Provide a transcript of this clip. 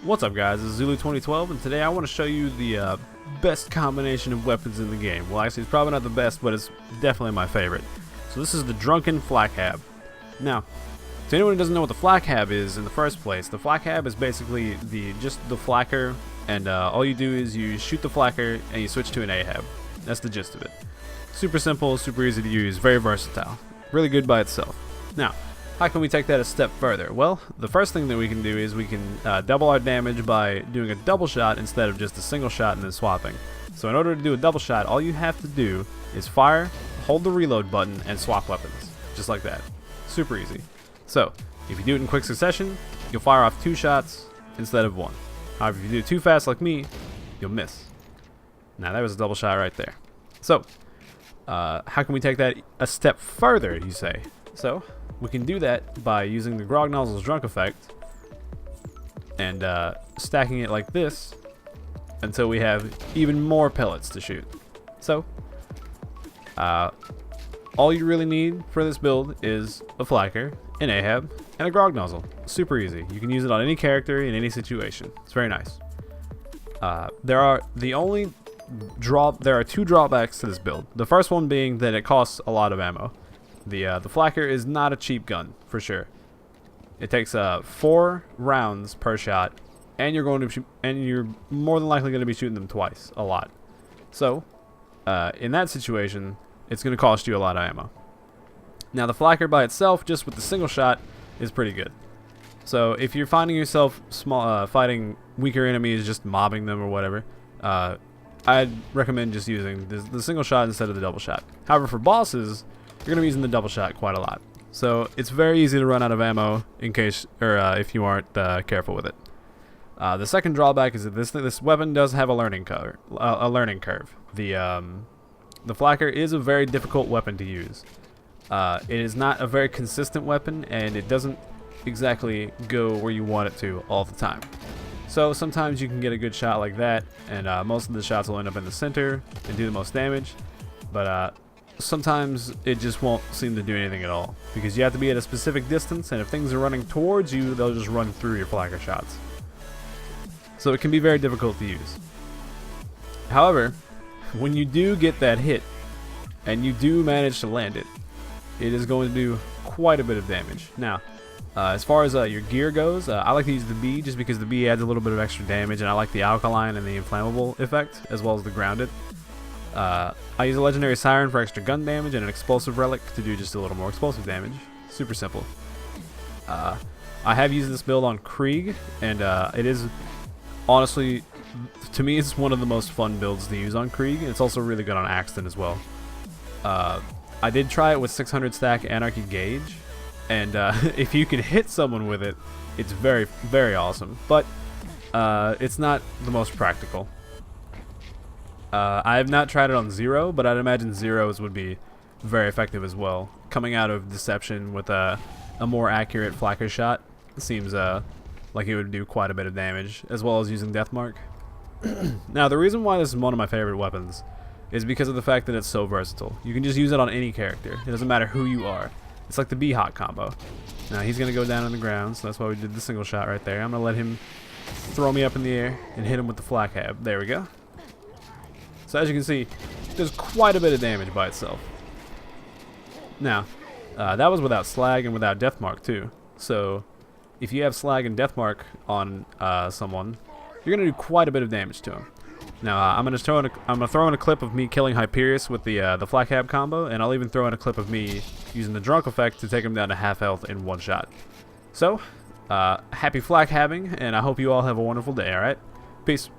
What's up guys, this is Zulu2012 and today I want to show you the best combination of weapons in the game. Well actually it's probably not the best, but it's definitely my favorite. So this is the Drunken Flakkhab. Now, to anyone who doesn't know what the Flakkhab is in the first place, the Flakkhab is basically just the flacker, and all you do is you shoot the flacker and you switch to an Ahab. That's the gist of it. Super simple, super easy to use, very versatile. Really good by itself. Now, how can we take that a step further? Well, the first thing that we can do is we can double our damage by doing a double shot instead of just a single shot and then swapping. So in order to do a double shot, all you have to do is fire, hold the reload button, and swap weapons. Just like that. Super easy. So, if you do it in quick succession, you'll fire off 2 shots instead of 1. However, if you do it too fast like me, you'll miss. Now that was a double shot right there. So, how can we take that a step further, you say? So, we can do that by using the Grog Nozzle's Drunk effect and stacking it like this until we have even more pellets to shoot. So, all you really need for this build is a flacker, an Ahab, and a Grog Nozzle. Super easy. You can use it on any character in any situation. It's very nice. There are 2 drawbacks to this build. The first one being that it costs a lot of ammo. The flacker is not a cheap gun for sure. It takes 4 rounds per shot, and you're more than likely going to be shooting them twice, a lot. So, in that situation, it's going to cost you a lot of ammo. Now the flacker by itself, just with the single shot, is pretty good. So if you're finding yourself fighting weaker enemies, just mobbing them or whatever, I'd recommend just using the single shot instead of the double shot. However, for bosses, you're going to be using the double shot quite a lot. So it's very easy to run out of ammo if you aren't careful with it. The second drawback is that this weapon does have a learning curve. The flacker is a very difficult weapon to use. It is not a very consistent weapon, and it doesn't exactly go where you want it to all the time. So sometimes you can get a good shot like that, and most of the shots will end up in the center and do the most damage. But sometimes it just won't seem to do anything at all, because you have to be at a specific distance, and if things are running towards you, they'll just run through your flacker shots. So it can be very difficult to use. However, when you do get that hit, and you do manage to land it, it is going to do quite a bit of damage. Now, as far as your gear goes, I like to use the bee just because the bee adds a little bit of extra damage, and I like the alkaline and the inflammable effect, as well as the grounded. I use a legendary siren for extra gun damage and an explosive relic to do just a little more explosive damage. Super simple. I have used this build on Krieg, and it is honestly, to me, it's one of the most fun builds to use on Krieg. It's also really good on Axton as well. I did try it with 600 stack Anarchy Gauge, and if you can hit someone with it, it's very, very awesome. But it's not the most practical. I have not tried it on 0, but I'd imagine 0s would be very effective as well. Coming out of Deception with a more accurate flacker shot seems like it would do quite a bit of damage, as well as using Deathmark. Now, the reason why this is one of my favorite weapons is because of the fact that it's so versatile. You can just use it on any character. It doesn't matter who you are. It's like the B-Hot combo. Now, he's going to go down on the ground, so that's why we did the single shot right there. I'm going to let him throw me up in the air and hit him with the Flakkhab. There we go. So as you can see, it does quite a bit of damage by itself. Now, that was without Slag and without Deathmark too. So, if you have Slag and Deathmark on someone, you're going to do quite a bit of damage to him. Now, I'm going to throw in a clip of me killing Hyperius with the Flakkhab combo, and I'll even throw in a clip of me using the Drunk effect to take him down to half health in 1 shot. So, happy Flakhabbing, and I hope you all have a wonderful day, alright? Peace.